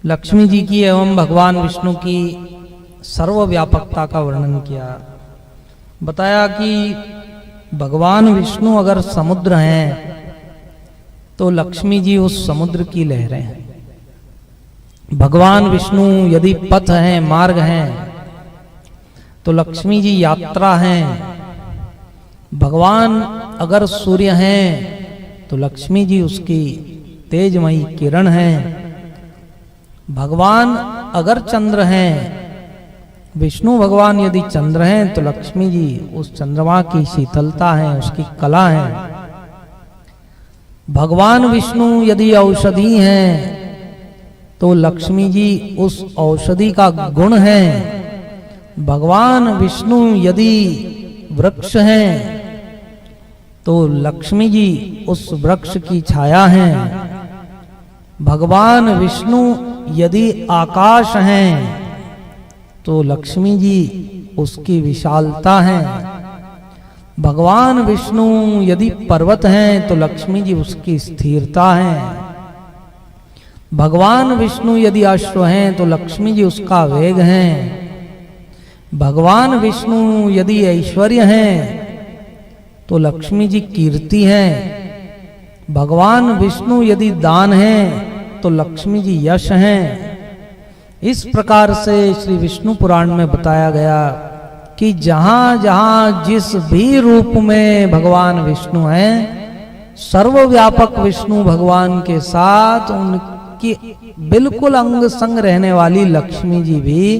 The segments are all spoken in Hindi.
लक्ष्मी जी की एवं भगवान विष्णु की सर्वव्यापकता का वर्णन किया। बताया कि भगवान विष्णु अगर समुद्र हैं तो लक्ष्मी जी उस समुद्र की लहरें हैं। भगवान विष्णु यदि पथ हैं, मार्ग हैं, तो लक्ष्मी जी यात्रा हैं। भगवान अगर सूर्य हैं तो लक्ष्मी जी उसकी तेजमयी किरण हैं। भगवान अगर चंद्र हैं, विष्णु भगवान यदि चंद्र हैं तो लक्ष्मी जी उस चंद्रमा की शीतलता है, उसकी कला है। भगवान विष्णु यदि औषधि हैं तो लक्ष्मी जी उस औषधि का गुण है। भगवान विष्णु यदि वृक्ष हैं तो लक्ष्मी जी उस वृक्ष की छाया हैं। भगवान विष्णु यदि आकाश हैं तो लक्ष्मी जी उसकी विशालता हैं। भगवान विष्णु यदि पर्वत हैं तो लक्ष्मी जी उसकी स्थिरता हैं। भगवान विष्णु यदि अश्व हैं तो लक्ष्मी जी उसका वेग हैं। भगवान विष्णु यदि ऐश्वर्य हैं तो लक्ष्मी जी कीर्ति हैं। भगवान विष्णु यदि दान हैं तो लक्ष्मी जी यश हैं। इस प्रकार से श्री विष्णु पुराण में बताया गया कि जहां जहां जिस भी रूप में भगवान विष्णु हैं, सर्वव्यापक विष्णु भगवान के साथ उनकी बिल्कुल अंग संग रहने वाली लक्ष्मी जी भी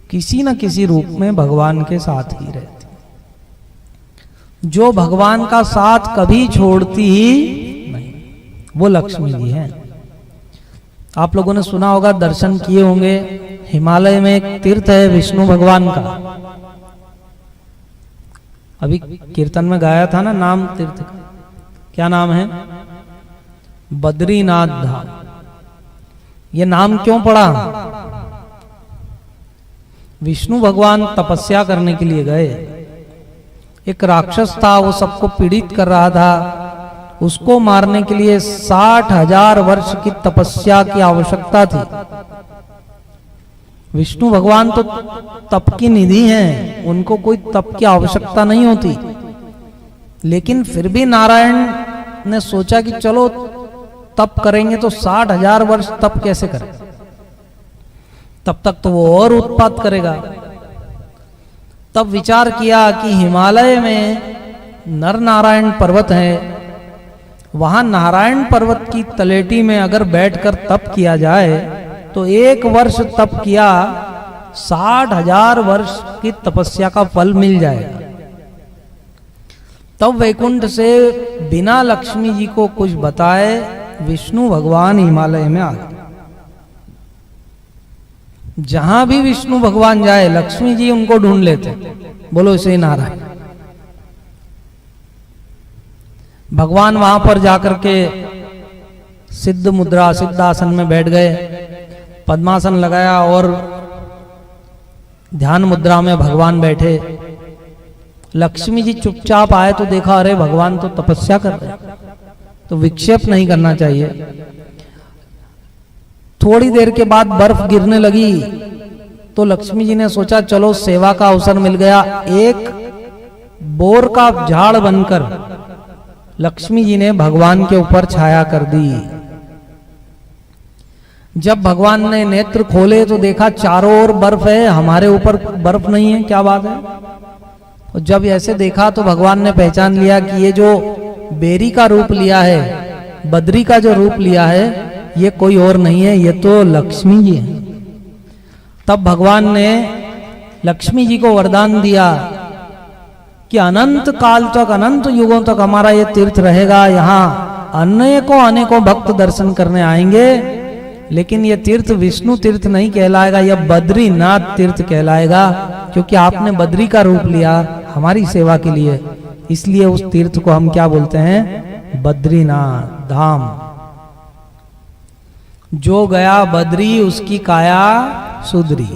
किसी न किसी रूप में भगवान के साथ ही रहती। जो भगवान का साथ कभी छोड़ती ही नहीं, वो लक्ष्मी जी हैं। आप लोगों ने सुना होगा, दर्शन किए होंगे, हिमालय में एक तीर्थ है विष्णु भगवान का। अभी कीर्तन में गाया था ना नाम तीर्थ का, क्या नाम है? बद्रीनाथ धाम। ये नाम क्यों पड़ा? विष्णु भगवान तपस्या करने के लिए गए। एक राक्षस था, वो सबको पीड़ित कर रहा था। उसको मारने के लिए 60,000 वर्ष की तपस्या की आवश्यकता थी। विष्णु भगवान तो तप की निधि हैं, उनको कोई तप की आवश्यकता नहीं होती। लेकिन फिर भी नारायण ने सोचा कि चलो तप करेंगे तो 60,000 वर्ष तप कैसे करें, तब तक तो वो और उत्पात करेगा। तब विचार किया कि हिमालय में नर नारायण पर्वत है, वहां नारायण पर्वत की तलेटी में अगर बैठकर तप किया जाए तो 1 वर्ष तप किया 60,000 वर्ष की तपस्या का फल मिल जाएगा। तब वैकुंठ से बिना लक्ष्मी जी को कुछ बताए विष्णु भगवान हिमालय में आ गए। जहां भी विष्णु भगवान जाए लक्ष्मी जी उनको ढूंढ लेते। बोलो श्री नारायण। भगवान वहां पर जाकर के सिद्ध मुद्रा, सिद्धासन में बैठ गए, पद्मासन लगाया और ध्यान मुद्रा में भगवान बैठे। लक्ष्मी जी चुपचाप आए तो देखा, अरे भगवान तो तपस्या कर रहे, तो विक्षेप नहीं करना चाहिए। थोड़ी देर के बाद बर्फ गिरने लगी तो लक्ष्मी जी ने सोचा चलो सेवा का अवसर मिल गया। एक बोर का झाड़ बनकर लक्ष्मी जी ने भगवान के ऊपर छाया कर दी। जब भगवान ने नेत्र खोले तो देखा चारों ओर बर्फ है, हमारे ऊपर बर्फ नहीं है, क्या बात है। और जब ऐसे देखा तो भगवान ने पहचान लिया कि ये जो बेरी का रूप लिया है, बद्री का जो रूप लिया है, ये कोई और नहीं है, ये तो लक्ष्मी जी है। तब भगवान ने लक्ष्मी जी को वरदान दिया कि अनंत काल तक, अनंत युगों तक हमारा ये तीर्थ रहेगा। यहाँ अनेकों भक्त दर्शन करने आएंगे, लेकिन ये तीर्थ विष्णु तीर्थ नहीं कहलाएगा, यह बद्रीनाथ तीर्थ कहलाएगा, क्योंकि आपने बद्री का रूप लिया हमारी सेवा के लिए। इसलिए उस तीर्थ को हम क्या बोलते हैं? बद्रीनाथ धाम। जो गया बद्री उसकी काया सुधरी।